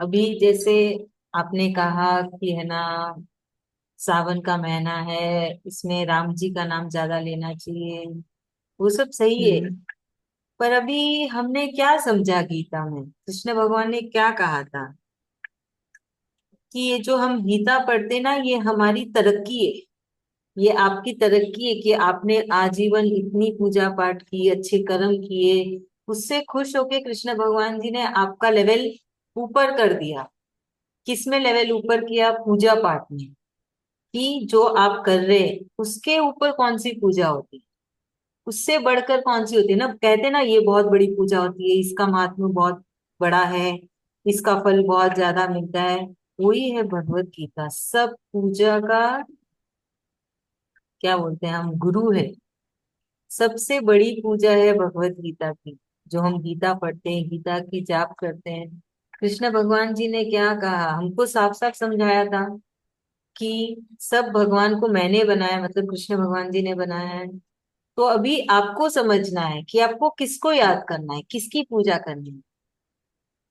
अभी जैसे आपने कहा कि है ना, सावन का महीना है, इसमें राम जी का नाम ज्यादा लेना चाहिए, वो सब सही है। हम्म। पर अभी हमने क्या समझा गीता में, कृष्ण भगवान ने क्या कहा था कि ये जो हम गीता पढ़ते ना, ये हमारी तरक्की है, ये आपकी तरक्की है कि आपने आजीवन इतनी पूजा पाठ की, अच्छे कर्म किए, उससे खुश होके कृष्ण भगवान जी ने आपका लेवल ऊपर कर दिया। किसमें लेवल ऊपर किया? पूजा पाठ में। कि जो आप कर रहे हैं उसके ऊपर कौन सी पूजा होती है, उससे बढ़कर कौन सी होती है ना। कहते हैं ना, ये बहुत बड़ी पूजा होती है, इसका महात्म्य बहुत बड़ा है, इसका फल बहुत ज्यादा मिलता है। वही है भगवत गीता, सब पूजा का क्या बोलते हैं हम, गुरु है। सबसे बड़ी पूजा है भगवत गीता की। जो हम गीता पढ़ते हैं, गीता की जाप करते हैं, कृष्ण भगवान जी ने क्या कहा हमको, साफ साफ समझाया था कि सब भगवान को मैंने बनाया, मतलब कृष्ण भगवान जी ने बनाया है। तो अभी आपको समझना है कि आपको किसको याद करना है, किसकी पूजा करनी है।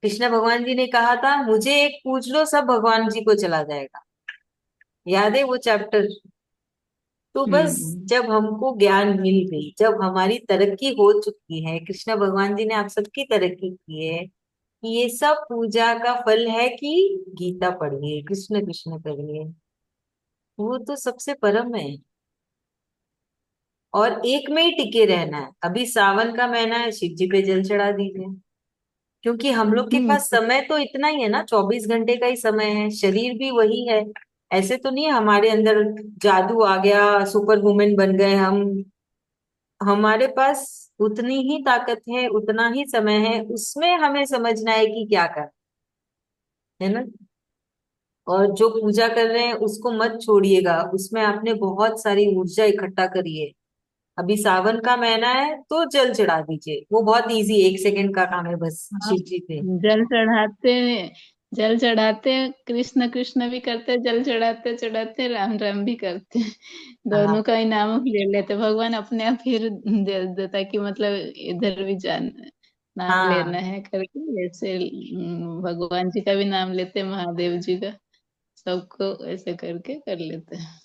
कृष्ण भगवान जी ने कहा था, मुझे एक पूछ लो, सब भगवान जी को चला जाएगा। याद है वो चैप्टर? तो बस हम्म। जब हमको ज्ञान मिल गई, जब हमारी तरक्की हो चुकी है, कृष्ण भगवान जी ने आप सबकी तरक्की की है, कि ये सब पूजा का फल है कि गीता पढ़िए, कृष्ण कृष्ण करिए, वो तो सबसे परम है। और एक में ही टिके रहना है। अभी सावन का महीना है, शिव जी पे जल चढ़ा दीजिए। क्योंकि हम लोग के पास हम्म। समय तो इतना ही है ना, 24 घंटे का ही समय है, शरीर भी वही है। ऐसे तो नहीं है हमारे अंदर जादू आ गया, सुपर वुमेन बन गए हम। हमारे पास उतनी ही ताकत है, उतना ही समय है, उसमें हमें समझना है कि क्या कर, है ना। और जो पूजा कर रहे हैं उसको मत छोड़िएगा, उसमें आपने बहुत सारी ऊर्जा इकट्ठा करी है। अभी सावन का महीना है तो जल चढ़ा दीजिए, वो बहुत इजी, 1 सेकंड का काम है बस हाँ, शिव जी पे। जल चढ़ाते जल चढ़ाते कृष्ण कृष्ण भी करते, जल चढ़ाते चढ़ाते राम राम भी करते। हाँ दोनों का ही नाम ले लेते, भगवान अपने आप फिर दे देता कि मतलब इधर भी जान नाम लेना हाँ है करके। ऐसे भगवान जी का भी नाम लेते, महादेव जी का, सबको ऐसे करके कर लेते हैं।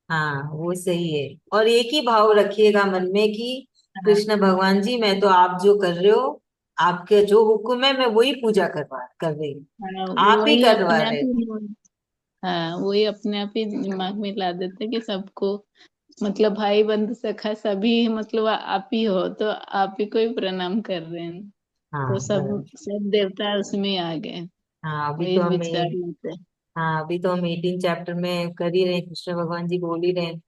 हाँ, वो सही है। और एक ही भाव रखिएगा मन में कि हाँ। कृष्ण भगवान जी, मैं तो आप जो कर रहे हो, आपके जो हुक्म है, मैं वही पूजा कर रही हूँ, हाँ, आप ही वही करवा अपने आप रहे ही। थे। हाँ, वही अपने आप ही दिमाग में ला देते कि सबको मतलब भाई बंधु सखा सभी मतलब आप ही हो, तो आप ही को ही प्रणाम कर रहे हैं। हाँ तो सब बस। सब देवता उसमें आ गए, हाँ अभी वही तो हम विचार लेते हैं। हाँ अभी तो हम 18 चैप्टर में कर ही रहे हैं, कृष्ण भगवान जी बोल ही रहे हैं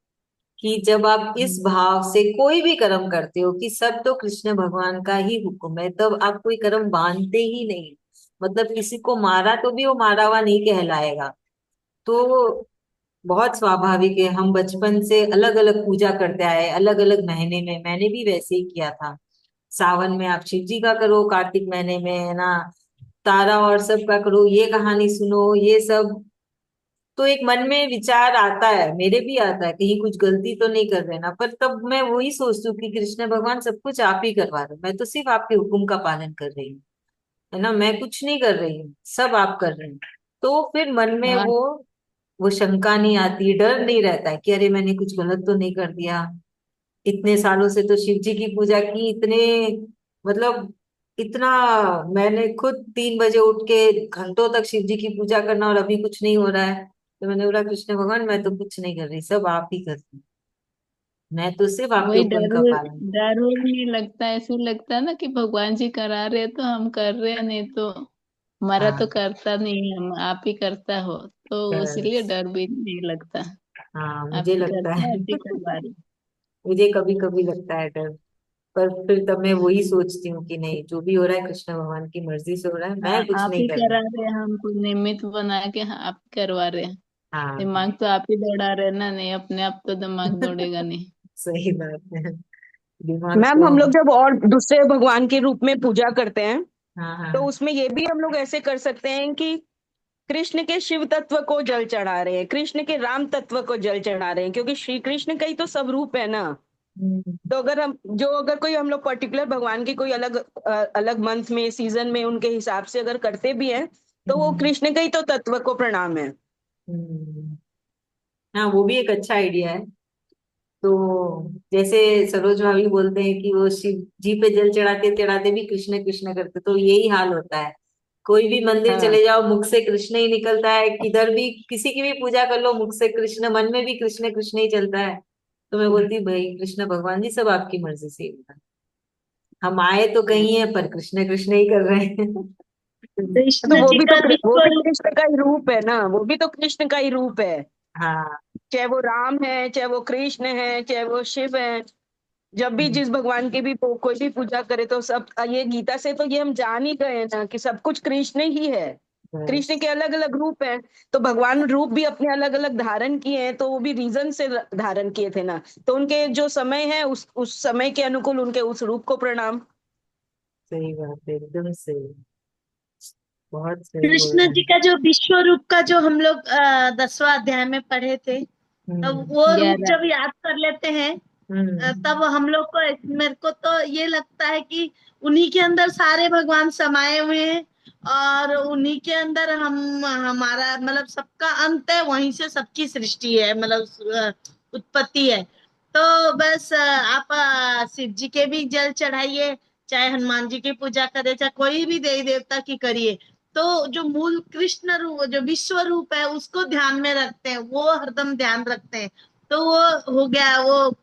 कि जब आप इस हम्म। भाव से कोई भी कर्म करते हो कि सब तो कृष्ण भगवान का ही हुक्म है, तब आप कोई कर्म बांधते ही नहीं। मतलब किसी को मारा तो भी वो मारा हुआ नहीं कहलाएगा। तो बहुत स्वाभाविक है, हम बचपन से अलग अलग पूजा करते आए, अलग अलग महीने में, मैंने भी वैसे ही किया था। सावन में आप शिव जी का करो, कार्तिक महीने में है ना तारा और सब का करो, ये कहानी सुनो, ये सब। तो एक मन में विचार आता है, मेरे भी आता है, कहीं कुछ गलती तो नहीं कर रहे ना, पर तब मैं वही सोचती हूँ कि कृष्ण भगवान सब कुछ आप ही करवा रहे हो, मैं तो सिर्फ आपके हुक्म का पालन कर रही हूँ, है ना, मैं कुछ नहीं कर रही हूँ, सब आप कर रहे हैं। तो फिर मन में हाँ, वो शंका नहीं आती, डर नहीं रहता है कि अरे मैंने कुछ गलत तो नहीं कर दिया। इतने सालों से तो शिव जी की पूजा की, इतने मतलब इतना, मैंने खुद 3 बजे उठ के घंटों तक शिव जी की पूजा करना, और अभी कुछ नहीं हो रहा है। तो मैंने बोला, कृष्ण भगवान मैं तो कुछ नहीं कर रही, सब आप ही कर रही हैं। मैं तो सिर्फ आपके वही हुक्म डर का पालन। डर वुर नहीं लगता, ऐसे लगता है ना कि भगवान जी करा रहे तो हम कर रहे हैं, नहीं तो हमारा तो हाँ करता नहीं, हम आप ही करता हो, तो इसलिए बस। डर भी नहीं लगता। हाँ आप मुझे ही लगता करते है हैं, आप ही करवा रहे मुझे कभी कभी लगता है डर, पर फिर तब मैं वही सोचती हूँ कि नहीं, जो भी हो रहा है कृष्ण भगवान की मर्जी से हो रहा है, हैं। मैं हाँ, कुछ आप नहीं ही कर रही। करा रहे हैं, हमको नियमित बना के, हाँ, आप ही करवा रहे हैं। हाँ दिमाग तो आप ही दौड़ा रहे हैं ना, नहीं अपने आप तो दिमाग दौड़ेगा नहीं। सही बात है, दिमाग मैम, तो। हम लोग जब और दूसरे भगवान के रूप में पूजा करते हैं हाँ तो हाँ उसमें ये भी हम लोग ऐसे कर सकते हैं कि कृष्ण के शिव तत्व को जल चढ़ा रहे हैं, कृष्ण के राम तत्व को जल चढ़ा रहे हैं, क्योंकि श्री कृष्ण का ही तो सब रूप है ना। हम्म, तो अगर कोई हम लोग पर्टिकुलर भगवान की कोई अलग अलग मंथ में सीजन में उनके हिसाब से अगर करते भी हैं, तो वो कृष्ण का ही तो तत्व को प्रणाम है। हम्म, हाँ वो भी एक अच्छा आइडिया है। तो जैसे सरोज भाभी बोलते हैं कि वो शिव जी पे जल चढ़ाते चढ़ाते भी कृष्ण कृष्ण करते, तो यही हाल होता है। कोई भी मंदिर हाँ चले जाओ, मुख से कृष्ण ही निकलता है। किधर भी किसी की भी पूजा कर लो, मुख से कृष्ण, मन में भी कृष्ण कृष्ण ही चलता है। तो मैं बोलती भाई कृष्ण भगवान जी, सब आपकी मर्जी से ही होगा। हम आए तो कहीं है, पर कृष्ण कृष्ण ही कर रहे हैं। तो कृष्ण जी का वो विश्व भी रूप। कृष्ण का ही रूप है ना, वो भी तो कृष्ण का ही रूप है। हाँ चाहे वो राम है, चाहे वो कृष्ण है, चाहे वो शिव है। जब भी जिस भगवान की भी कोई भी पूजा करे तो सब, ये गीता से तो ये हम जान ही गए ना कि सब कुछ कृष्ण ही है। कृष्ण बस के अलग अलग रूप हैं। तो भगवान रूप भी अपने अलग अलग धारण किए हैं, तो वो भी रीजन से धारण किए थे ना। तो उनके जो समय है, उस समय के अनुकूल उनके उस रूप को प्रणाम। सही बात है, एकदम सही। बहुत सही बोल कृष्ण रहे जी हैं। का जो विश्व रूप का जो हम लोग 10वां अध्याय में पढ़े थे, तब वो रूप 11। जब याद कर लेते हैं, हम्म। तब हम लोग को, मेरे को तो ये लगता है कि उन्हीं के अंदर सारे भगवान समाये हुए हैं, और उन्हीं के अंदर हम, हमारा मतलब सबका अंत है, वहीं से सबकी सृष्टि है, मतलब उत्पत्ति है। तो बस आप शिव जी के भी जल चढ़ाइए, चाहे हनुमान जी की पूजा करे, चाहे कोई भी देवी देवता की करिए, तो जो मूल कृष्ण रूप, जो विश्व रूप है, उसको ध्यान में रखते हैं, वो हरदम ध्यान रखते हैं। तो वो हो गया, वो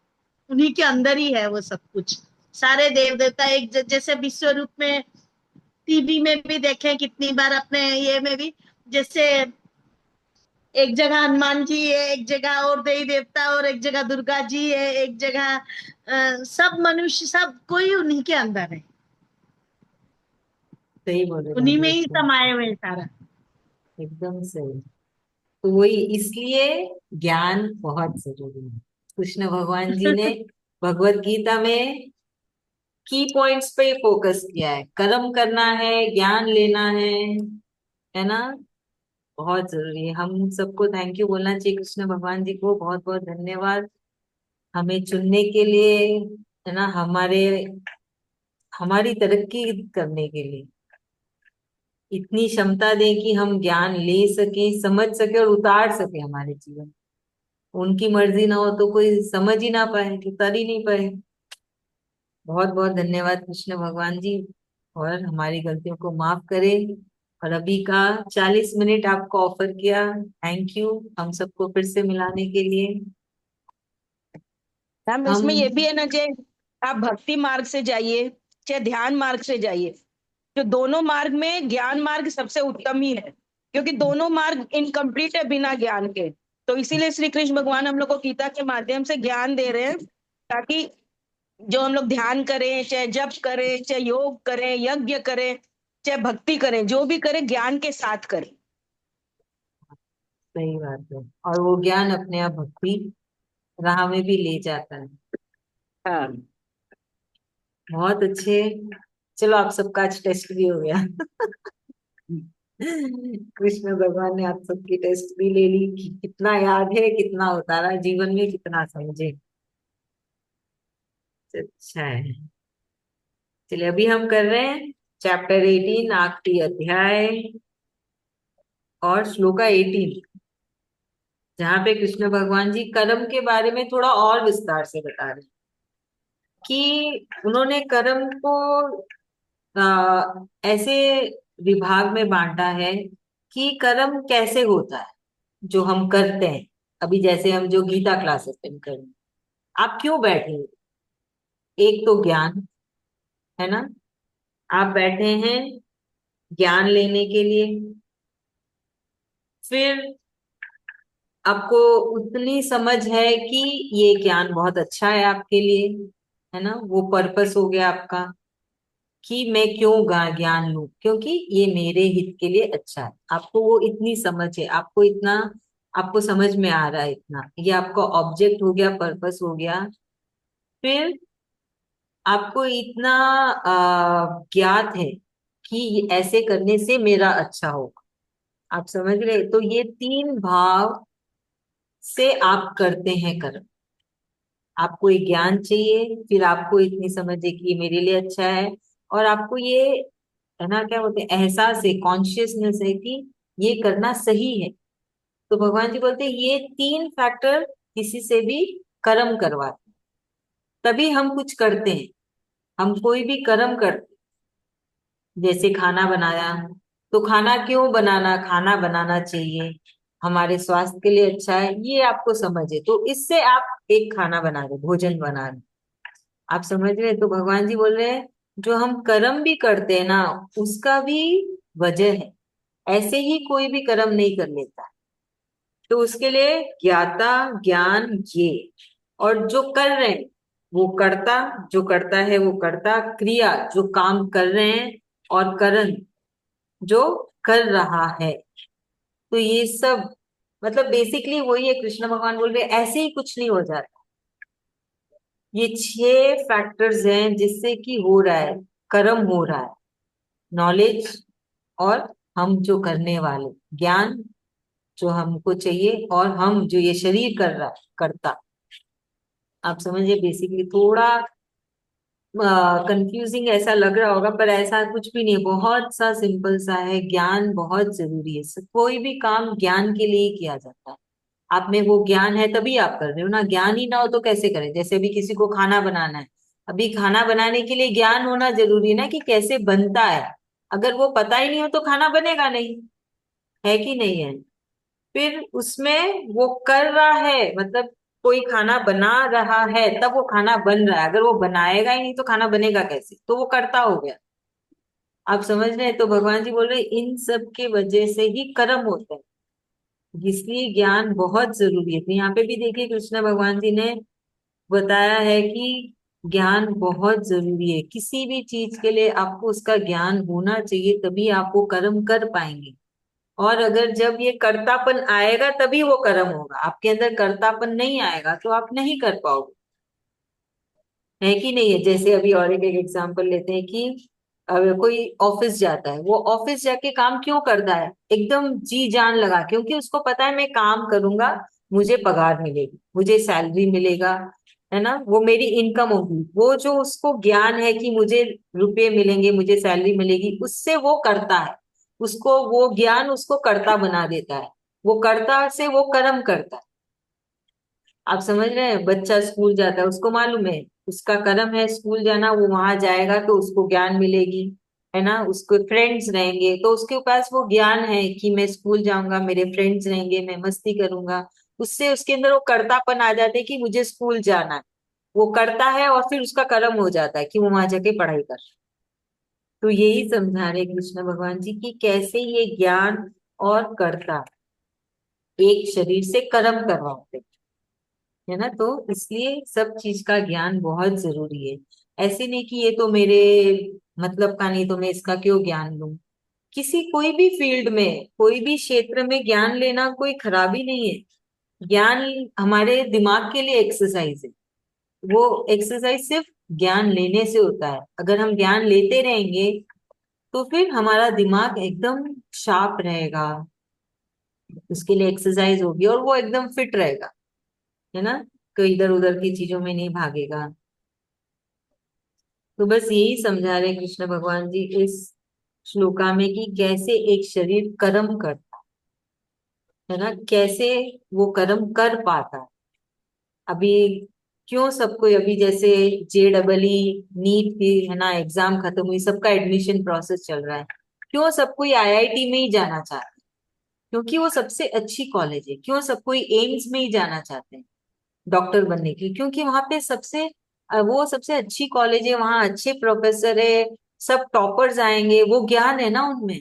उन्हीं के अंदर ही है वो सब कुछ। सारे देव देवता एक जैसे विश्व रूप में, टीवी में भी देखे कितनी बार, अपने ये में भी, जैसे एक जगह हनुमान जी है, एक जगह और देवी देवता, और एक जगह दुर्गा जी है, एक जगह सब मनुष्य, सब कोई उन्हीं के अंदर है, सही बोले उन्हीं भाभी, में ही एकदम समाये हुए हैं सारा। एकदम सही। तो वही इसलिए ज्ञान बहुत जरूरी है। कृष्ण भगवान जी ने भगवत गीता में की पॉइंट्स पे फोकस किया है, कर्म करना है, ज्ञान लेना है ना। बहुत जरूरी है। हम सबको थैंक यू बोलना चाहिए कृष्ण भगवान जी को, बहुत बहुत धन्यवाद हमें चुनने के लिए, है ना, हमारी तरक्की करने के लिए इतनी क्षमता दें कि हम ज्ञान ले सके, समझ सके और उतार सके हमारे जीवन। उनकी मर्जी ना हो तो कोई समझ ही ना पाए, कि उतर ही नहीं पाए। बहुत बहुत धन्यवाद कृष्ण भगवान जी, और हमारी गलतियों को माफ करें। और अभी का 40 मिनट आपको ऑफर किया, थैंक यू हम सबको फिर से मिलाने के लिए। हम हम इसमें ये भी है ना, चाहे आप भक्ति मार्ग से जाइए, चाहे ध्यान मार्ग से जाइए, जो दोनों मार्ग में ज्ञान मार्ग सबसे उत्तम ही है, क्योंकि दोनों मार्ग इनकम्प्लीट है बिना ज्ञान के। तो इसीलिए श्री कृष्ण भगवान हम लोग को गीता के माध्यम से ज्ञान दे रहे हैं, ताकि जो हम लोग ध्यान करें, चाहे जप करें, चाहे योग करें, यज्ञ करें, चाहे भक्ति करें, जो भी करें ज्ञान के साथ करें। सही बात है, और वो ज्ञान अपने आप भक्ति राह में भी ले जाता है। हाँ। बहुत अच्छे। चलो आप सबका आज टेस्ट भी हो गया। कृष्ण भगवान ने आप सबकी टेस्ट भी ले ली कि कितना याद है, कितना उतारा जीवन में, कितना समझे। अच्छा है। चलिए अभी हम कर रहे हैं चैप्टर 18, आखिरी अध्याय, और श्लोका 18, जहाँ पे कृष्ण भगवान जी कर्म के बारे में थोड़ा और विस्तार से बता रहे हैं कि उन्होंने कर्म को ऐसे विभाग में बांटा है कि कर्म कैसे होता है जो हम करते हैं। अभी जैसे हम जो गीता क्लासेस में कर रहे हैं, आप क्यों बैठे हो? एक तो ज्ञान, है ना, आप बैठे हैं ज्ञान लेने के लिए। फिर आपको उतनी समझ है कि ये ज्ञान बहुत अच्छा है आपके लिए, है ना, वो पर्पस हो गया आपका कि मैं क्यों ज्ञान लूं, क्योंकि ये मेरे हित के लिए अच्छा है। आपको वो इतनी समझ है, आपको इतना, आपको समझ में आ रहा है इतना, ये आपका ऑब्जेक्ट हो गया, पर्पस हो गया। फिर आपको इतना ज्ञात है कि ये ऐसे करने से मेरा अच्छा होगा। आप समझ रहे? तो ये 3 भाव से आप करते हैं कर्म। आपको एक ज्ञान चाहिए, फिर आपको इतनी समझ है कि ये मेरे लिए अच्छा है, और आपको ये है ना, क्या बोलते हैं, एहसास है, कॉन्शियसनेस है कि ये करना सही है। तो भगवान जी बोलते हैं ये तीन फैक्टर किसी से भी कर्म करवाते हैं, तभी हम कुछ करते हैं। हम कोई भी कर्म करते, जैसे खाना बनाया, तो खाना क्यों बनाना, खाना बनाना चाहिए, हमारे स्वास्थ्य के लिए अच्छा है, ये आपको समझ है, तो इससे आप एक खाना बना रहे, भोजन बना रहे, आप समझ रहे हैं? तो भगवान जी बोल रहे हैं जो हम कर्म भी करते हैं ना, उसका भी वजह है। ऐसे ही कोई भी कर्म नहीं कर लेता, तो उसके लिए ज्ञाता, ज्ञान, ये, और जो कर रहे हैं वो कर्ता, जो करता है वो कर्ता, क्रिया जो काम कर रहे हैं, और करण जो कर रहा है। तो ये सब मतलब बेसिकली वही है, कृष्ण भगवान बोल रहे हैं, ऐसे ही कुछ नहीं हो जाता। ये छह फैक्टर्स हैं जिससे कि हो रहा है, कर्म हो रहा है, नॉलेज, और हम जो करने वाले, ज्ञान जो हमको चाहिए, और हम जो ये शरीर कर रहा है, करता। आप समझिए, बेसिकली थोड़ा कंफ्यूजिंग ऐसा लग रहा होगा, पर ऐसा कुछ भी नहीं, बहुत सा सिंपल सा है। ज्ञान बहुत जरूरी है, कोई भी काम ज्ञान के लिए ही किया जाता है। आप में वो ज्ञान है तभी आप कर रहे हो ना, ज्ञान ही ना हो तो कैसे करें? जैसे अभी किसी को खाना बनाना है, अभी खाना बनाने के लिए ज्ञान होना जरूरी है ना, कि कैसे बनता है। अगर वो पता ही नहीं हो तो खाना बनेगा नहीं, है कि नहीं है? फिर उसमें वो कर रहा है, मतलब कोई खाना बना रहा है तब वो खाना बन रहा है, अगर वो बनाएगा ही नहीं तो खाना बनेगा कैसे? तो वो करता हो गया। आप समझ रहे हैं? तो भगवान जी बोल रहे हैं, इन सब के वजह से ही कर्म होते हैं, इसलिए ज्ञान बहुत जरूरी है। तो यहाँ पे भी देखिए कृष्ण भगवान जी ने बताया है कि ज्ञान बहुत जरूरी है, किसी भी चीज के लिए आपको उसका ज्ञान होना चाहिए, तभी आप वो कर्म कर पाएंगे। और अगर जब ये कर्तापन आएगा तभी वो कर्म होगा, आपके अंदर कर्तापन नहीं आएगा तो आप नहीं कर पाओगे, है कि नहीं है? जैसे अभी और एक एग्जांपल लेते हैं कि अगर कोई ऑफिस जाता है, वो ऑफिस जाके काम क्यों करता है, एकदम जी जान लगा, क्योंकि उसको पता है मैं काम करूंगा, मुझे पगार मिलेगी, मुझे सैलरी मिलेगा, है ना, वो मेरी इनकम होगी। वो जो उसको ज्ञान है कि मुझे रुपए मिलेंगे, मुझे सैलरी मिलेगी, उससे वो करता है, उसको वो ज्ञान उसको कर्ता बना देता है, वो कर्ता से वो कर्म करता है। आप समझ रहे हैं? बच्चा स्कूल जाता है, उसको मालूम है उसका कर्म है स्कूल जाना, वो वहां जाएगा तो उसको ज्ञान मिलेगी, है ना, उसको फ्रेंड्स रहेंगे तो उसके पास वो ज्ञान है कि मैं स्कूल जाऊंगा, मेरे फ्रेंड्स रहेंगे, मैं मस्ती करूंगा, उससे उसके अंदर वो कर्तापन आ जाते है कि मुझे स्कूल जाना है, वो करता है, और फिर उसका कर्म हो जाता है कि वो वहां जाके पढ़ाई कर। तो यही समझा रहे कृष्ण भगवान जी कि कैसे ये ज्ञान और कर्ता एक शरीर से कर्म करवाते, है ना। तो इसलिए सब चीज का ज्ञान बहुत जरूरी है। ऐसे नहीं कि ये तो मेरे मतलब का नहीं, तो मैं इसका क्यों ज्ञान लूं। किसी कोई भी फील्ड में, कोई भी क्षेत्र में ज्ञान लेना कोई खराबी नहीं है। ज्ञान हमारे दिमाग के लिए एक्सरसाइज है, वो एक्सरसाइज सिर्फ ज्ञान लेने से होता है। अगर हम ज्ञान लेते रहेंगे तो फिर हमारा दिमाग एकदम शार्प रहेगा, उसके लिए एक्सरसाइज होगी, और वो एकदम फिट रहेगा, है ना, कोई इधर उधर की चीजों में नहीं भागेगा। तो बस यही समझा रहे कृष्ण भगवान जी इस श्लोका में कि कैसे एक शरीर कर्म करता है ना, कैसे वो कर्म कर पाता है। अभी क्यों सबको, अभी जैसे JEE नीट की, है ना, एग्जाम खत्म हुई, सबका एडमिशन प्रोसेस चल रहा है, क्यों सब कोई IIT में ही जाना चाहता है? क्योंकि वो सबसे अच्छी कॉलेज है। क्यों सब कोई एम्स में ही जाना चाहते हैं डॉक्टर बनने की? क्योंकि वहां पे सबसे वो सबसे अच्छी कॉलेज है, वहां अच्छे प्रोफेसर है, सब टॉपर्स आएंगे, वो ज्ञान है ना उनमें।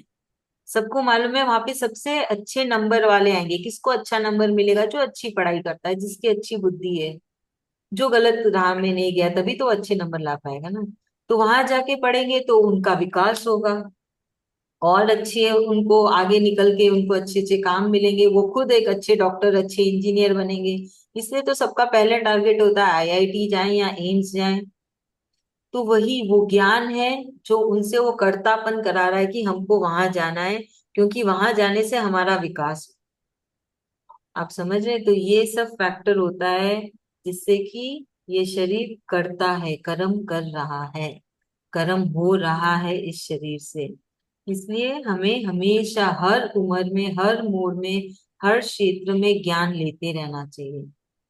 सबको मालूम है वहां पे सबसे अच्छे नंबर वाले आएंगे। किसको अच्छा नंबर मिलेगा? जो अच्छी पढ़ाई करता है, जिसकी अच्छी बुद्धि है, जो गलत राह में नहीं गया, तभी तो अच्छे नंबर ला पाएगा ना। तो वहां जाके पढ़ेंगे तो उनका विकास होगा, और अच्छे उनको आगे निकल के उनको अच्छे अच्छे काम मिलेंगे, वो खुद एक अच्छे डॉक्टर, अच्छे इंजीनियर बनेंगे। इसलिए तो सबका पहला टारगेट होता है IIT जाएं या एम्स जाएं। तो वही वो ज्ञान है जो उनसे वो कर्तापन करा रहा है कि हमको वहां जाना है, क्योंकि वहां जाने से हमारा विकास। आप समझ रहे हैं? तो ये सब फैक्टर होता है जिससे कि ये शरीर करता है, कर्म कर रहा है, कर्म हो रहा है इस शरीर से। इसलिए हमें हमेशा हर उम्र में, हर मोड़ में, हर क्षेत्र में ज्ञान लेते रहना चाहिए।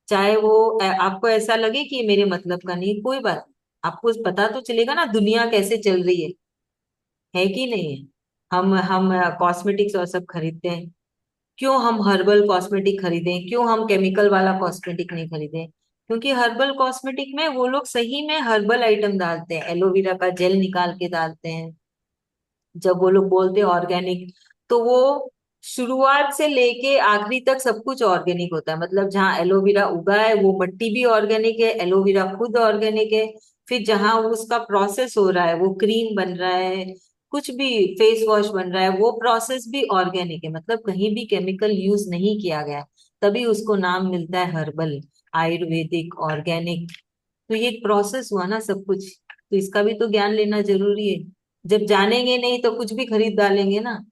चाहे वो आपको ऐसा लगे कि ये मेरे मतलब का नहीं, कोई बात नहीं। आपको पता तो चलेगा ना दुनिया कैसे चल रही है कि नहीं है। हम कॉस्मेटिक्स और सब खरीदते हैं। क्यों हम हर्बल कॉस्मेटिक खरीदें, क्यों हम केमिकल वाला कॉस्मेटिक नहीं खरीदें? क्योंकि हर्बल कॉस्मेटिक में वो लोग सही में हर्बल आइटम डालते हैं, एलोवेरा का जेल निकाल के डालते हैं। जब वो लोग बोलते हैं ऑर्गेनिक, तो वो शुरुआत से लेके आखिरी तक सब कुछ ऑर्गेनिक होता है। मतलब जहाँ एलोवेरा उगा है वो मिट्टी भी ऑर्गेनिक है, एलोवेरा खुद ऑर्गेनिक है। फिर जहाँ उसका प्रोसेस हो रहा है, वो क्रीम बन रहा है, कुछ भी फेस वॉश बन रहा है, वो प्रोसेस भी ऑर्गेनिक है। मतलब कहीं भी केमिकल यूज नहीं किया गया है, तभी उसको नाम मिलता है हर्बल, आयुर्वेदिक, ऑर्गेनिक। तो ये प्रोसेस हुआ ना सब कुछ, तो इसका भी तो ज्ञान लेना जरूरी है। जब जानेंगे नहीं तो कुछ भी खरीद डालेंगे ना।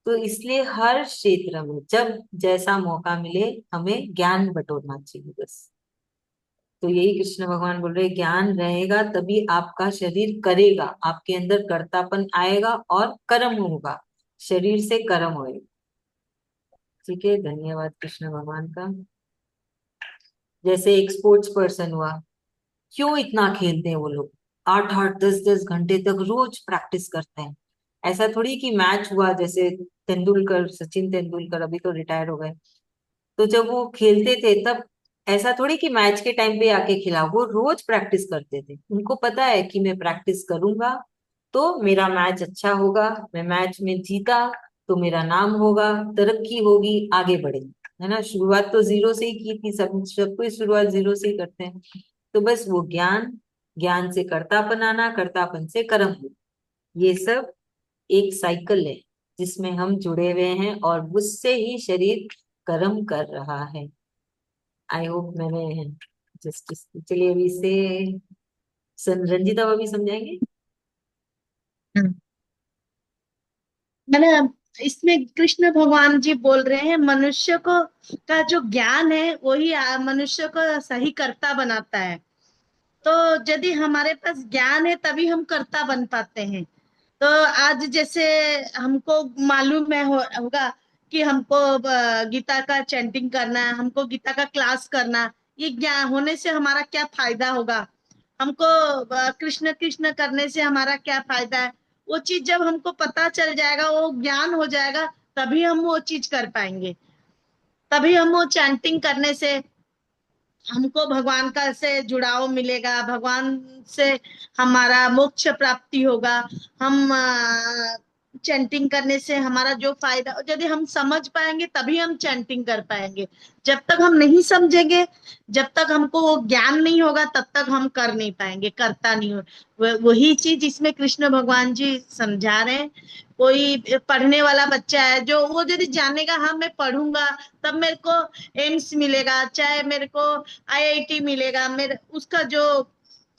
तो इसलिए हर क्षेत्र में जब जैसा मौका मिले हमें ज्ञान बटोरना चाहिए बस। तो यही कृष्ण भगवान बोल रहे, ज्ञान रहेगा तभी आपका शरीर करेगा, आपके अंदर कर्तापन आएगा और कर्म होगा, शरीर से कर्म होएगा। ठीक है, धन्यवाद कृष्ण भगवान का। जैसे एक स्पोर्ट्स पर्सन हुआ, क्यों इतना खेलते हैं वो लोग, 8 8 10 10 घंटे तक रोज प्रैक्टिस करते हैं। ऐसा थोड़ी कि मैच हुआ, जैसे तेंदुलकर, सचिन तेंदुलकर अभी तो रिटायर हो गए, तो जब वो खेलते थे तब ऐसा थोड़ी कि मैच के टाइम पे आके खिला, वो रोज प्रैक्टिस करते थे। उनको पता है कि मैं प्रैक्टिस करूंगा तो मेरा मैच अच्छा होगा, मैं मैच में जीता तो मेरा नाम होगा, तरक्की होगी, आगे बढ़ेंगे। है ना, शुरुआत तो जीरो से ही की थी, सब कोई शुरुआत जीरो से ही करते हैं। तो बस वो ज्ञान, ज्ञान से कर्तापन आना, कर्तापन से कर्म होना, ये सब एक साइकिल है जिसमें हम जुड़े हुए हैं और उससे ही शरीर कर्म कर रहा है। आई होप मैंने जस्टिस, चलिए अभी से रंजीता भाभी समझाएंगे। हम्म। मैंने इसमें कृष्ण भगवान जी बोल रहे हैं मनुष्य को का जो ज्ञान है वही मनुष्य को सही कर्ता बनाता है। तो यदि हमारे पास ज्ञान है तभी हम कर्ता बन पाते हैं। तो आज जैसे हमको मालूम है होगा कि हमको गीता का चैंटिंग करना है, हमको गीता का क्लास करना, ये ज्ञान होने से हमारा क्या फायदा होगा, हमको कृष्ण कृष्ण करने से हमारा क्या फायदा है, वो चीज जब हमको पता चल जाएगा, वो ज्ञान हो जाएगा, तभी हम वो चीज कर पाएंगे। तभी हम वो चैंटिंग करने से हमको भगवान का से जुड़ाव मिलेगा, भगवान से हमारा मोक्ष प्राप्ति होगा। हम चैंटिंग करने से हमारा जो फायदा, यदि हम समझ पाएंगे तभी हम चैंटिंग कर पाएंगे। जब तक हम नहीं समझेंगे, जब तक हमको वो ज्ञान नहीं होगा, तब तक हम कर नहीं पाएंगे, करता नहीं हो। वही चीज इसमें कृष्ण भगवान जी समझा रहे हैं। कोई पढ़ने वाला बच्चा है जो वो यदि जानेगा हाँ मैं पढ़ूंगा तब मेरे को एम्स मिलेगा, चाहे मेरे को आईआईटी मिलेगा, मेरे उसका जो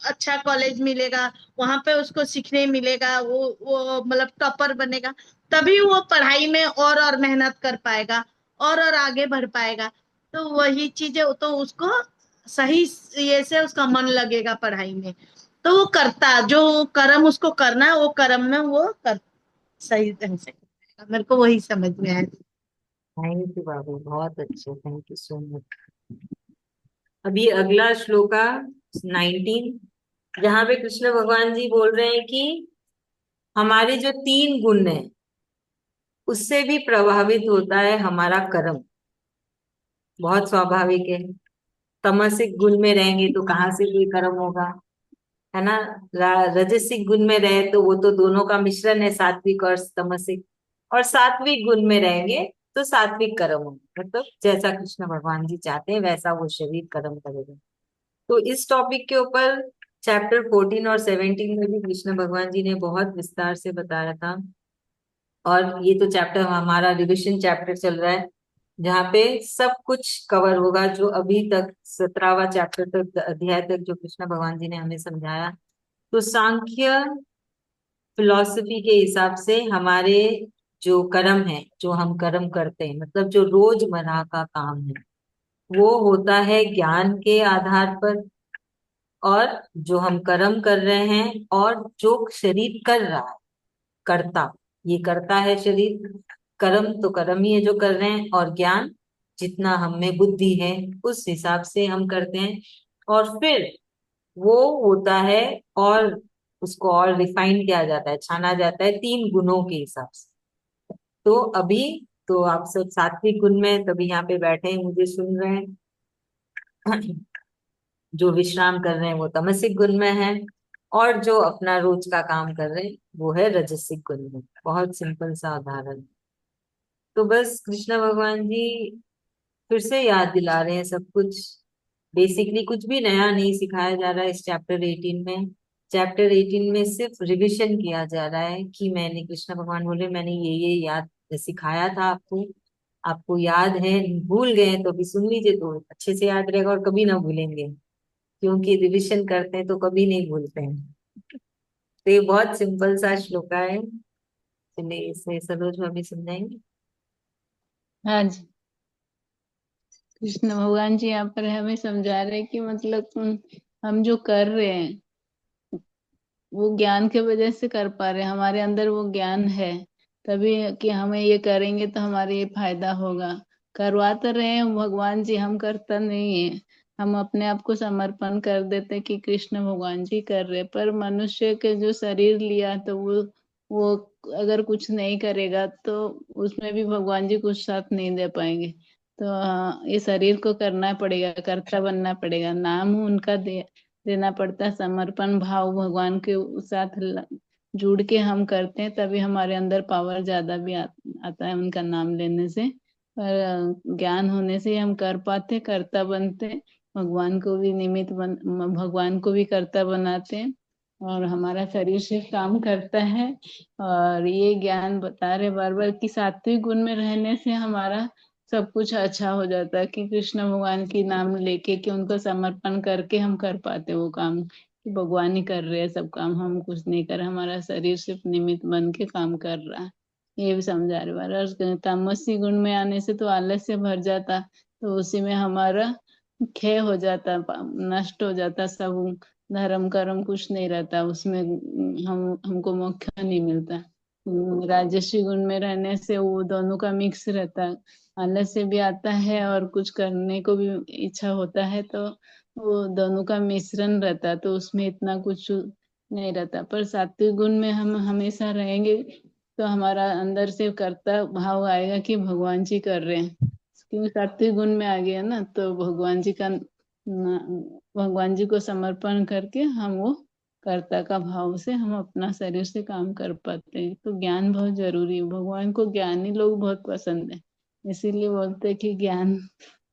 अच्छा कॉलेज मिलेगा, वहां पे उसको सीखने मिलेगा, वो मतलब टॉपर बनेगा, तभी वो पढ़ाई में और मेहनत कर पाएगा और आगे बढ़ पाएगा। तो वही चीजें तो उसको सही ये से उसका मन लगेगा पढ़ाई में, तो वो करता जो कर्म उसको करना है वो कर्म में वो कर सही ढंग से करेगा। मेरे को वही समझ में आया। थैंक यू बाबू, बहुत अच्छे, थैंक यू सो मच। अभी अगला श्लोका 19, जहाँ पे कृष्ण भगवान जी बोल रहे हैं कि हमारे जो 3 गुण है उससे भी प्रभावित होता है हमारा कर्म। बहुत स्वाभाविक है, तमसिक गुण में रहेंगे तो कहाँ से कोई कर्म होगा। है ना, रजसिक गुण में रहे तो वो तो दोनों का मिश्रण है, सात्विक और तमसिक। और सात्विक गुण में रहेंगे तो सात्विक कर्म होगा, मतलब जैसा कृष्ण भगवान जी चाहते हैं वैसा वो शरीर कर्म करेगा। तो इस टॉपिक के ऊपर चैप्टर 14 और 17 में भी कृष्ण भगवान जी ने बहुत विस्तार से बताया था। और ये तो चैप्टर हमारा रिविजन चैप्टर चल रहा है, जहाँ पे सब कुछ कवर होगा जो अभी तक 17वां चैप्टर तक, अध्याय तक जो कृष्ण भगवान जी ने हमें समझाया। तो सांख्य फिलॉसफी के हिसाब से हमारे जो कर्म है, जो हम कर्म करते हैं, मतलब जो रोजमर्रा का काम है, वो होता है ज्ञान के आधार पर। और जो हम कर्म कर रहे हैं और जो शरीर कर रहा है, कर्ता, ये करता है शरीर। कर्म तो कर्म ही है जो कर रहे हैं, और ज्ञान जितना हम में बुद्धि है उस हिसाब से हम करते हैं। और फिर वो होता है, और उसको और रिफाइन किया जाता है, छाना जाता है 3 गुणों के हिसाब से। तो अभी तो आप सब सात्विक गुण में हैं, तभी यहाँ पे बैठे हैं, मुझे सुन रहे हैं। जो विश्राम कर रहे हैं वो तमसिक गुण में है, और जो अपना रोज का काम कर रहे हैं वो है रजसिक गुण में। बहुत सिंपल सा उदाहरण। तो बस कृष्ण भगवान जी फिर से याद दिला रहे हैं सब कुछ। बेसिकली कुछ भी नया नहीं सिखाया जा रहा है इस चैप्टर 18 में। चैप्टर 18 में सिर्फ रिविजन किया जा रहा है कि मैंने, कृष्ण भगवान बोले, मैंने ये याद सिखाया था आपको, आपको याद है? भूल गए हैं तो अभी सुन लीजिए तो अच्छे से याद रहेगा, और कभी ना भूलेंगे, क्योंकि रिविजन करते हैं तो कभी नहीं भूलते हैं। तो ये बहुत सिंपल सा श्लोका है। चलिए इसे सरोज भाभी समझाएंगे। हाँ जी। कृष्ण भगवान जी यहाँ पर हमें समझा रहे हैं कि मतलब हम जो कर रहे हैं वो ज्ञान के वजह से कर पा रहे हैं, हमारे अंदर वो ज्ञान है तभी कि हमें ये करेंगे तो हमारे ये फायदा होगा। करवा तो रहे हैं भगवान जी, हम करता नहीं है। हम अपने आप को समर्पण कर देते कि कृष्ण भगवान जी कर रहे, पर मनुष्य के जो शरीर लिया तो वो अगर कुछ नहीं करेगा तो उसमें भी भगवान जी कुछ साथ नहीं दे पाएंगे। तो ये शरीर को करना पड़ेगा, कर्ता बनना पड़ेगा, नाम उनका देना पड़ता है। समर्पण भाव भगवान के साथ जुड़ के हम करते हैं तभी हमारे अंदर पावर ज्यादा भी आता है उनका नाम लेने से। पर ज्ञान होने से ही हम कर पाते, कर्ता बनते, भगवान को भी भगवान को भी कर्ता बनाते हैं और हमारा शरीर से काम करता है। और ये ज्ञान बता रहे बार बार कि सात्विक गुण में रहने से हमारा सब कुछ अच्छा हो जाता है, कि कृष्ण भगवान की नाम लेके कि उनको समर्पण करके हम कर पाते वो काम, कि भगवान ही कर रहे हैं सब काम, हम कुछ नहीं कर रहे, हमारा शरीर सिर्फ निमित्त बन के काम कर रहा है। ये भी समझा रहे बार। और तामसी गुण में आने से तो आलस्य भर जाता, तो उसी में हमारा क्षय हो जाता, नष्ट हो जाता सब, धर्म कर्म कुछ नहीं रहता उसमें, हमको मोक्ष नहीं मिलता। राजस्वी गुण में रहने से वो दोनों का मिक्स रहता है, आलस्य भी आता है और कुछ करने को भी इच्छा होता है, तो वो दोनों का मिश्रण रहता है, तो उसमें इतना कुछ नहीं रहता। पर सात्विक गुण में हम हमेशा रहेंगे तो हमारा अंदर से कर्ता भाव आएगा कि भगवान जी कर रहे हैं, क्योंकि सात्विक गुण में आ गया ना, तो भगवान जी को समर्पण करके हम वो कर्ता का भाव से हम अपना शरीर से काम कर पाते हैं। तो ज्ञान बहुत जरूरी है, भगवान को ज्ञानी लोग बहुत पसंद है, इसीलिए बोलते हैं कि ज्ञान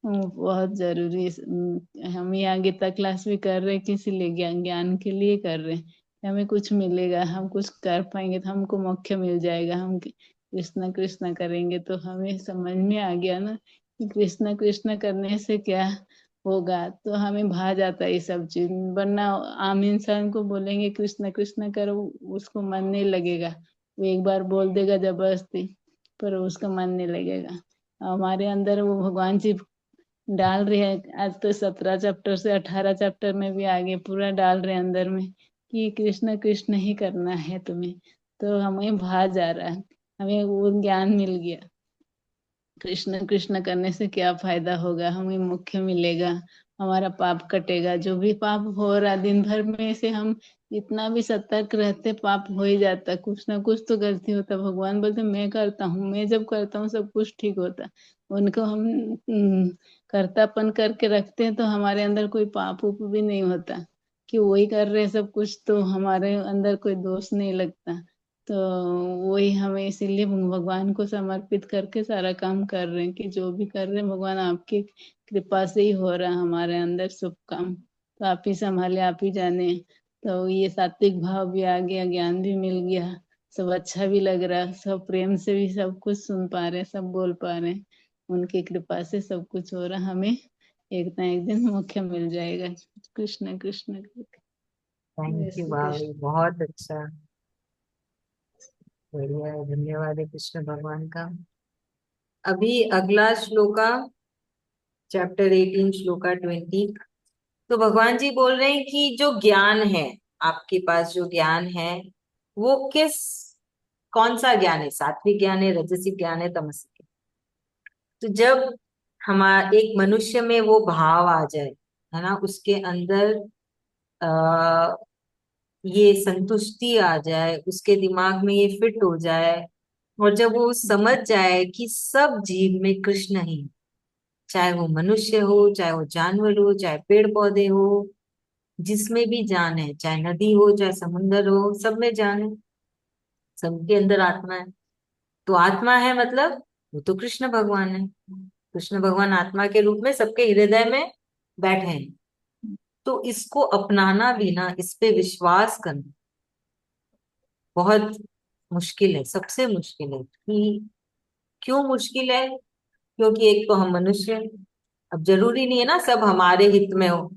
बहुत जरूरी है। हम यहाँ गीता क्लास भी कर रहे हैं किसी लिए, ज्ञान ज्ञान के लिए कर रहे हैं कि हमें कुछ मिलेगा, हम कुछ कर पाएंगे तो हमको मोक्ष मिल जाएगा। हम कृष्ण कृष्ण करेंगे तो हमें समझ में आ गया ना कि कृष्ण कृष्ण करने से क्या होगा, तो हमें भा जाता है ये सब चीज। वरना आम इंसान को बोलेंगे कृष्ण कृष्ण करो, उसको मन नहीं लगेगा, वो एक बार बोल देगा जबरदस्ती, पर उसका मन नहीं लगेगा। हमारे अंदर वो भगवान जी डाल रहे हैं, आज तो 17 चैप्टर से 18 चैप्टर में भी आगे पूरा डाल रहे हैं अंदर में कि कृष्ण कृष्ण ही करना है तुम्हें। तो हमें भा जा रहा है, हमें वो ज्ञान मिल गया, कृष्ण कृष्ण करने से क्या फायदा होगा, हमें मुख्य मिलेगा, हमारा पाप कटेगा। जो भी पाप हो रहा दिन भर में से हम जितना भी सतर्क रहते पाप हो ही जाता, कुछ ना कुछ तो गलती होता। भगवान बोलते मैं करता हूँ, मैं जब करता हूँ सब कुछ ठीक होता। उनको हम कर्तापन करके रखते हैं तो हमारे अंदर कोई पाप उप भी नहीं होता, कि वही कर रहे हैं सब कुछ, तो हमारे अंदर कोई दोष नहीं लगता। तो वही हमें इसीलिए भगवान को समर्पित करके सारा काम कर रहे हैं, कि जो भी कर रहे हैं भगवान आपकी कृपा से ही हो रहा है हमारे अंदर शुभ काम, तो आप ही संभाले, आप ही जाने। तो ये सात्विक भाव भी आ गया, ज्ञान भी मिल गया, सब अच्छा भी लग रहा है, सब प्रेम से भी सब कुछ सुन पा रहे हैं, सब बोल पा रहे हैं, उनकी कृपा से सब कुछ हो रहा है। हमें एक ना एक दिन मोक्ष मिल जाएगा। कृष्ण कृष्ण थैंक यू कृष्ण भाभी, बहुत अच्छा, बढ़िया है, धन्यवाद है कृष्ण भगवान का। अभी अगला श्लोका, चैप्टर 18 श्लोका 20। तो भगवान जी बोल रहे हैं कि जो ज्ञान है, आपके पास जो ज्ञान है वो किस कौन सा ज्ञान है, सात्विक ज्ञान है, रजसिक ज्ञान है, तमसिक है। तो जब हमारा एक मनुष्य में वो भाव आ जाए, है ना, उसके अंदर आ, ये संतुष्टि आ जाए, उसके दिमाग में ये फिट हो जाए, और जब वो समझ जाए कि सब जीव में कृष्ण ही, चाहे वो मनुष्य हो, चाहे वो जानवर हो, चाहे पेड़ पौधे हो, जिसमें भी जान है, चाहे नदी हो, चाहे समुंदर हो, सब में जान है, सबके अंदर आत्मा है। तो आत्मा है मतलब वो तो कृष्ण भगवान है। कृष्ण भगवान आत्मा के रूप में सबके हृदय में बैठे हैं। तो इसको अपनाना भी ना, इस पे विश्वास करना बहुत मुश्किल है, सबसे मुश्किल है। कि क्यों मुश्किल है? क्योंकि एक तो हम मनुष्य हैं। अब जरूरी नहीं है ना सब हमारे हित में हो,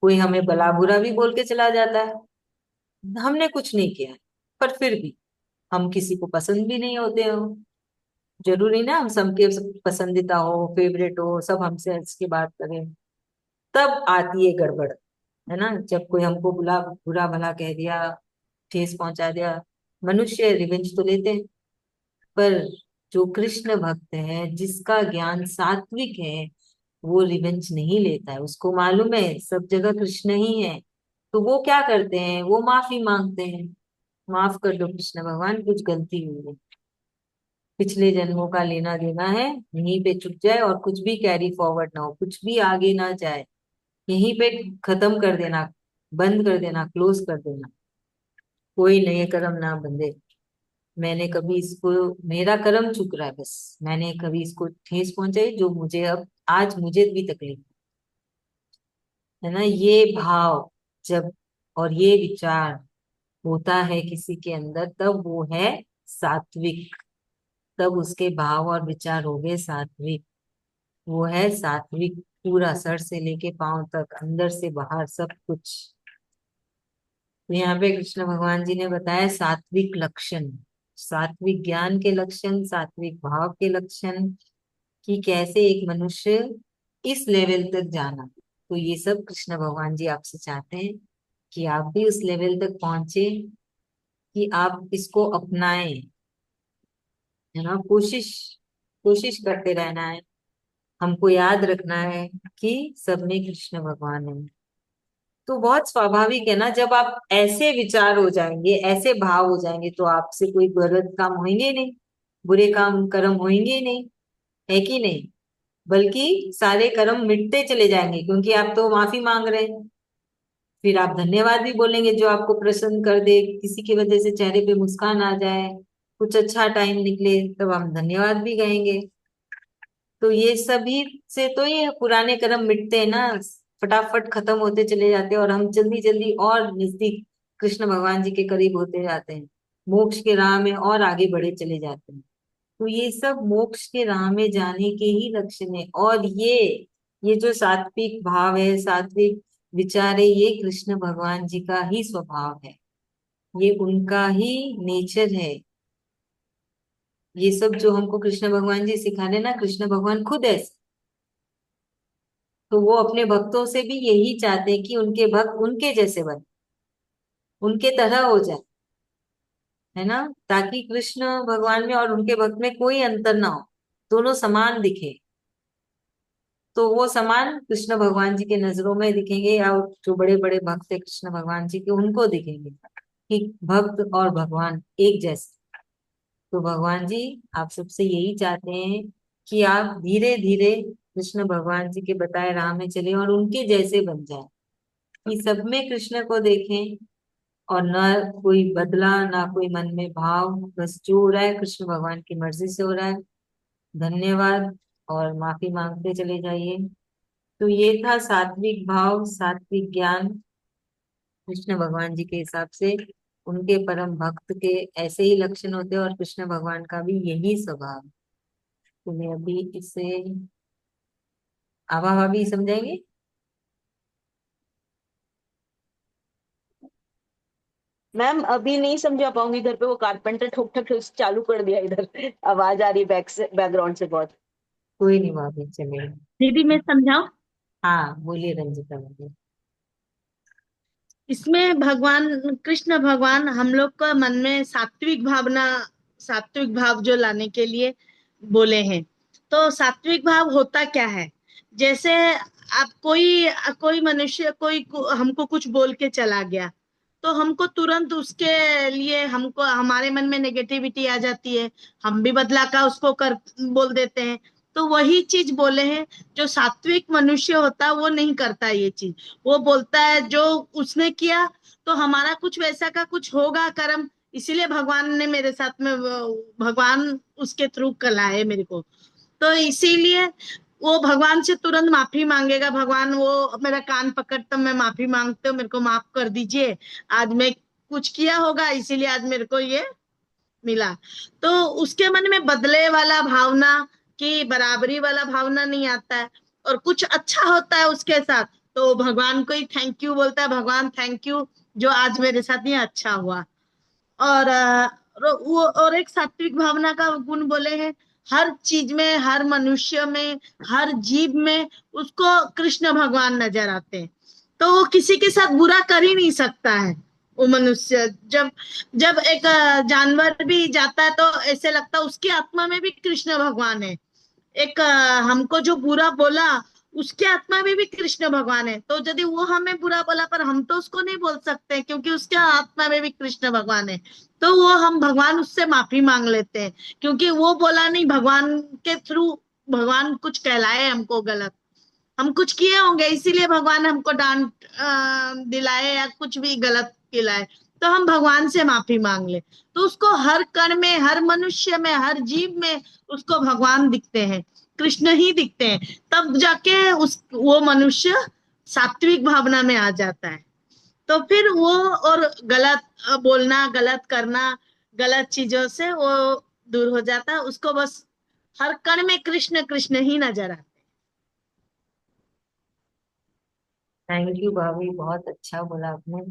कोई हमें भला बुरा भी बोल के चला जाता है, हमने कुछ नहीं किया है, पर फिर भी हम किसी को पसंद भी नहीं होते हो। जरूरी ना हम सबके सब पसंदीदा हो, फेवरेट हो, सब हमसे हंस के बात करें। तब आती है गड़बड़, है ना, जब कोई हमको बुला बुरा भला कह दिया, ठेस पहुंचा दिया। मनुष्य रिवेंज तो लेते हैं, पर जो कृष्ण भक्त है, जिसका ज्ञान सात्विक है, वो रिवेंज नहीं लेता है। उसको मालूम है सब जगह कृष्ण ही है। तो वो क्या करते हैं, वो माफी मांगते हैं, माफ कर दो कृष्ण भगवान, कुछ गलती हुई है, पिछले जन्मों का लेना देना है, यहीं पे चुक जाए और कुछ भी कैरी फॉरवर्ड ना हो, कुछ भी आगे ना जाए, यहीं पे खत्म कर देना, बंद कर देना, क्लोज कर देना, कोई नए कर्म ना बंधे। मैंने कभी इसको, मेरा कर्म चुक रहा है, बस मैंने कभी इसको ठेस पहुंचाई जो मुझे अब आज मुझे भी तकलीफ है ना, ये भाव जब और ये विचार होता है किसी के अंदर, तब वो है सात्विक। तब उसके भाव और विचार हो गए सात्विक। वो है सात्विक, पूरा सर से लेके पांव तक, अंदर से बाहर सब कुछ। तो यहाँ पे कृष्ण भगवान जी ने बताया सात्विक लक्षण, सात्विक ज्ञान के लक्षण, सात्विक भाव के लक्षण, कि कैसे एक मनुष्य इस लेवल तक जाना। तो ये सब कृष्ण भगवान जी आपसे चाहते हैं कि आप भी उस लेवल तक पहुंचे, कि आप इसको अपनाएं, है ना। कोशिश कोशिश करते रहना है, हमको याद रखना है कि सब में कृष्ण भगवान है। तो बहुत स्वाभाविक है ना, जब आप ऐसे विचार हो जाएंगे, ऐसे भाव हो जाएंगे, तो आपसे कोई गलत काम होंगे नहीं, बुरे काम कर्म होंगे नहीं, है कि नहीं? बल्कि सारे कर्म मिटते चले जाएंगे, क्योंकि आप तो माफी मांग रहे हैं। फिर आप धन्यवाद भी बोलेंगे जो आपको प्रसन्न कर दे, किसी की वजह से चेहरे पे मुस्कान आ जाए, कुछ अच्छा टाइम निकले, तब हम धन्यवाद भी कहेंगे। तो ये सभी से तो ये पुराने कर्म मिटते हैं ना, फटाफट खत्म होते चले जाते हैं, और हम जल्दी जल्दी और नजदीक कृष्ण भगवान जी के करीब होते जाते हैं, मोक्ष के राह में और आगे बढ़े चले जाते हैं। तो ये सब मोक्ष के राह में जाने के ही लक्षण है। और ये जो सात्विक भाव है, सात्विक विचार है, ये कृष्ण भगवान जी का ही स्वभाव है, ये उनका ही नेचर है। ये सब जो हमको कृष्ण भगवान जी सिखा रहे ना, कृष्ण भगवान खुद ऐसे। तो वो अपने भक्तों से भी यही चाहते हैं कि उनके भक्त उनके जैसे बने, उनके तरह हो जाए, है ना, ताकि कृष्ण भगवान में और उनके भक्त में कोई अंतर ना हो, दोनों समान दिखे। तो वो समान कृष्ण भगवान जी के नजरों में दिखेंगे, या जो बड़े बड़े भक्त है कृष्ण भगवान जी के, उनको दिखेंगे कि भक्त और भगवान एक जैसे। तो भगवान जी आप सबसे यही चाहते हैं कि आप धीरे धीरे कृष्ण भगवान जी के बताए राह में चले और उनके जैसे बन जाए, कि सब में कृष्ण को देखें, और न कोई बदला, ना कोई मन में भाव, बस जो हो रहा है कृष्ण भगवान की मर्जी से हो रहा है, धन्यवाद, और माफी मांगते चले जाइए। तो ये था सात्विक भाव, सात्विक ज्ञान कृष्ण भगवान जी के हिसाब से। उनके परम भक्त के ऐसे ही लक्षण होते हैं, और कृष्ण भगवान का भी यही स्वभाव। तो मैं अभी इसे आभा भाभी समझाएंगे। मैम अभी नहीं समझा पाऊंगी, इधर पे वो कारपेंटर ठोक ठक ठोक चालू कर दिया इधर। आवाज आ रही बैक से, बैकग्राउंड से बहुत। कोई नहीं भाभी, चलेगा। दीदी मैं समझाऊं? हाँ बोलिए रंजिता भाभी। इसमें भगवान कृष्ण भगवान हम लोग का मन में सात्विक भावना सात्विक भाव जो लाने के लिए बोले हैं। तो सात्विक भाव होता क्या है? जैसे आप कोई कोई मनुष्य हमको कुछ बोल के चला गया, तो हमको तुरंत उसके लिए हमको हमारे मन में नेगेटिविटी आ जाती है, हम भी बदला का उसको कर बोल देते हैं। तो वही चीज बोले हैं, जो सात्विक मनुष्य होता है वो नहीं करता ये चीज। वो बोलता है जो उसने किया तो हमारा कुछ वैसा का कुछ होगा कर्म, इसीलिए भगवान ने मेरे साथ में भगवान उसके थ्रू कलाए मेरे को। तो इसीलिए वो भगवान से तुरंत माफी मांगेगा, भगवान वो मेरा कान पकड़ता मैं माफी मांगते हो, मेरे को माफ कर दीजिए, आज मैं कुछ किया होगा इसीलिए आज मेरे को ये मिला। तो उसके मन में बदले वाला भावना कि बराबरी वाला भावना नहीं आता है। और कुछ अच्छा होता है उसके साथ तो भगवान को ही थैंक यू बोलता है, भगवान थैंक यू जो आज मेरे साथ ये अच्छा हुआ। और वो और एक सात्विक भावना का गुण बोले हैं, हर चीज में, हर मनुष्य में, हर जीव में उसको कृष्ण भगवान नजर आते हैं। तो वो किसी के साथ बुरा कर ही नहीं सकता है। वो मनुष्य जब जब एक जानवर भी जाता है तो ऐसे लगता है उसकी आत्मा में भी कृष्ण भगवान है। एक हमको जो बुरा बोला उसके आत्मा में भी कृष्ण भगवान है, तो यदि वो हमें बुरा बोला पर हम तो उसको नहीं बोल सकते क्योंकि उसके आत्मा में भी कृष्ण भगवान है। तो वो हम भगवान उससे माफी मांग लेते हैं, क्योंकि वो बोला नहीं, भगवान के थ्रू भगवान कुछ कहलाए हमको गलत, हम कुछ किए होंगे इसीलिए भगवान हमको डांट दिलाए या कुछ भी गलत खिलाए, तो हम भगवान से माफी मांग ले। तो उसको हर कण में, हर मनुष्य में, हर जीव में उसको भगवान दिखते हैं, कृष्ण ही दिखते हैं। तब जाके उस वो मनुष्य सात्विक भावना में आ जाता है। तो फिर वो और गलत बोलना, गलत करना, गलत चीजों से वो दूर हो जाता है, उसको बस हर कण में कृष्ण कृष्ण ही नजर आता थैंक यू भाभी, बहुत अच्छा बोला आपने।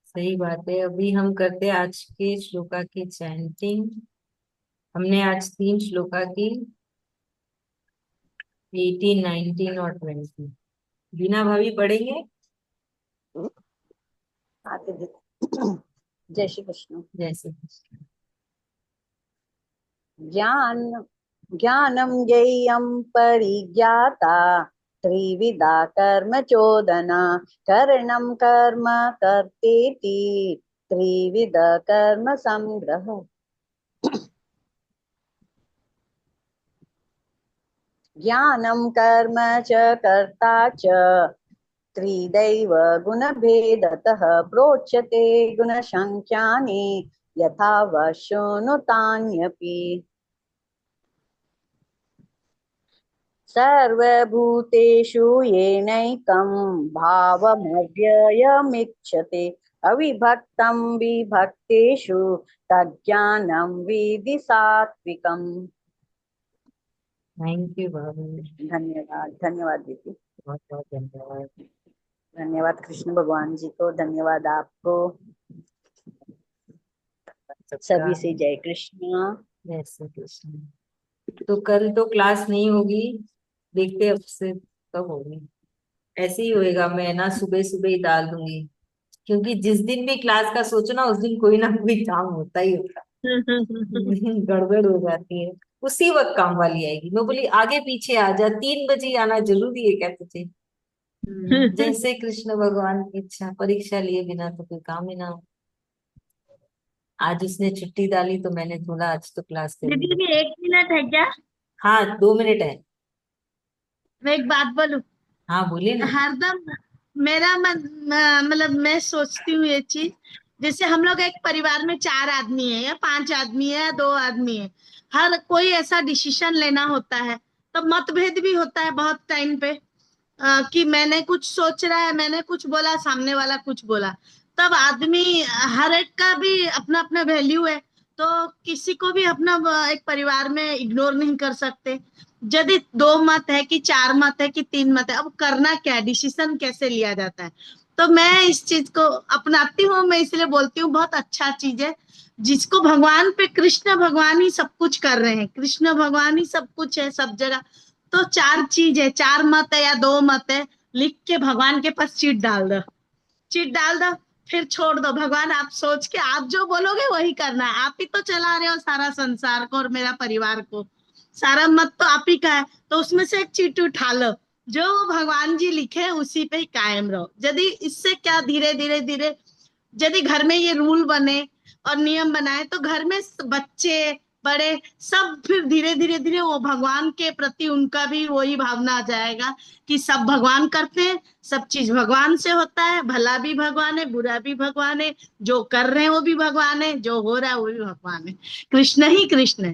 सही बात है। अभी हम करते हैं आज के श्लोका की चैंटिंग। हमने आज 3 श्लोका की, 18, 19 और 20। बीना भाभी पढ़ेंगे। आते जय श्री कृष्ण। जैसे ज्ञान ज्ञानम ज्ञेयं परिज्ञाता त्रिविधा कर्म चोदना करणं कर्म कर्तेति त्रिविध कर्म संग्रह। ज्ञानं कर्म च कर्ता च त्रिदैव गुणभेदतः प्रोच्यते गुणसंख्यानि यथा वशोनुतान्यपि। सर्वभूतेषु येनैकं भावमव्ययमिक्षते अविभक्तं विभक्तेषु तज्ज्ञानं विधि सात्विकम्। थैंक यू भाभी, धन्यवाद, धन्यवाद दीदी, बहुत बहुत धन्यवाद। धन्यवाद कृष्ण भगवान जी को, धन्यवाद आपको। सबका सभी से जय कृष्ण। जय श्री कृष्ण। तो कल तो क्लास नहीं होगी, देखते अब से कब होगी। ऐसे ही होएगा, मैं ना सुबह सुबह ही डाल दूंगी, क्योंकि जिस दिन भी क्लास का सोचो ना उस दिन कोई ना कोई काम होता ही होता है। है। गड़बड़ हो जाती है, उसी वक्त काम वाली आएगी। मैं बोली आगे पीछे आ जा, 3 बजे आना जरूरी है क्या तुझे? जैसे कृष्ण भगवान की इच्छा, परीक्षा लिए बिना तो कोई काम ही ना हो। आज उसने छुट्टी डाली तो मैंने बोला आज तो क्लास दीदी करेंगे। भी 1 मिनट है क्या? हाँ, 2 मिनट है। मैं एक बात बोलूं, हाँ बोलिए ना। हरदम मेरा मन मतलब मैं सोचती हूँ ये चीज, जैसे हम लोग एक परिवार में 4 आदमी है या 5 आदमी है या 2 आदमी है, हर कोई ऐसा डिसीजन लेना होता है, तो मतभेद भी होता है बहुत टाइम पे। कि मैंने कुछ सोच रहा है, मैंने कुछ बोला, सामने वाला कुछ बोला, तब आदमी हर एक का भी अपना अपना वैल्यू है, तो किसी को भी अपना एक परिवार में इग्नोर नहीं कर सकते। यदि 2 मत है कि 4 मत है कि 3 मत है, अब करना क्या है, डिसीजन कैसे लिया जाता है। तो मैं इस चीज को अपनाती हूँ, मैं इसलिए बोलती हूँ बहुत अच्छा चीज है, जिसको भगवान पे, कृष्ण भगवान ही सब कुछ कर रहे हैं, कृष्ण भगवान ही सब कुछ है सब जगह। तो 4 चीज है, 4 मत है या 2 मत है, लिख के भगवान के पास चिट डाल दो, चिट डाल दो, फिर छोड़ दो, भगवान आप सोच के आप जो बोलोगे वही करना है, आप ही तो चला रहे हो सारा संसार को और मेरा परिवार को, सारा मत तो आप ही का है, तो उसमें से एक चीटी उठा लो, जो भगवान जी लिखे उसी पे ही कायम रहो। यदि इससे क्या धीरे धीरे धीरे यदि घर में ये रूल बने और नियम बनाए तो घर में बच्चे बड़े सब फिर धीरे धीरे धीरे वो भगवान के प्रति उनका भी वही भावना आ जाएगा कि सब भगवान करते हैं, सब चीज भगवान से होता है, भला भी भगवान है, बुरा भी भगवान है, जो कर रहे हैं वो भी भगवान है, जो हो रहा है वो भी भगवान है, कृष्ण ही कृष्ण है।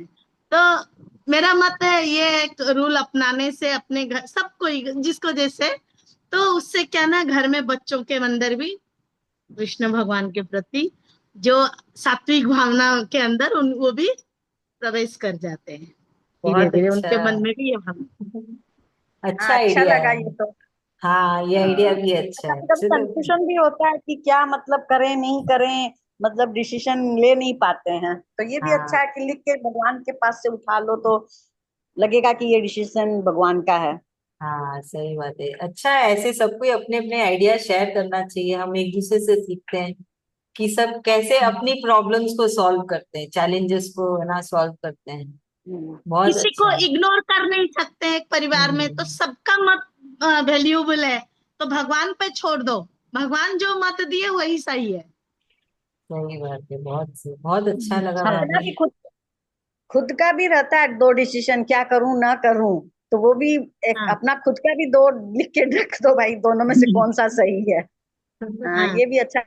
तो मेरा मत है ये एक रूल अपनाने से अपने घर सबको जिसको जैसे, तो उससे क्या ना घर में बच्चों के अंदर भी कृष्ण भगवान के प्रति जो सात्विक भावना के अंदर वो भी प्रवेश कर जाते हैं, धीरे बहुत धीरे अच्छा। उनके मन में भी ये भावना। अच्छा हाँ, अच्छा आइडिया लगा है। ये तो। हाँ, ये आइडिया हाँ, भी अच्छा है, कभी कभी चलो। कंफ्यूजन भी होता है कि क्या मतलब करें नहीं करें, मतलब डिसीजन ले नहीं पाते हैं, तो ये भी अच्छा हाँ है कि लिख के भगवान के पास से उठा लो तो लगेगा कि ये डिसीजन भगवान का है। हाँ, सही बात है। अच्छा है, ऐसे सबको अपने अपने आइडिया शेयर करना चाहिए, हम एक दूसरे से सीखते हैं कि सब कैसे अपनी प्रॉब्लम्स को सॉल्व करते हैं, चैलेंजेस को है ना सॉल्व करते हैं। हम्म। बहुत किसी को अच्छा है। इग्नोर कर नहीं सकते हैं एक परिवार में, तो हम्म। सबका मत वैल्यूएबल है, तो भगवान पे छोड़ दो, भगवान जो मत दिए वही सही है। सही बात है, बहुत सही, बहुत अच्छा लगा अपना भाभी। भी खुद खुद का भी रहता है दो डिसीजन, क्या करूं ना करूं, तो वो भी एक हाँ अपना खुद का भी दो लिख के रख दो भाई, दोनों में से कौन सा सही है। हाँ, हाँ ये भी अच्छा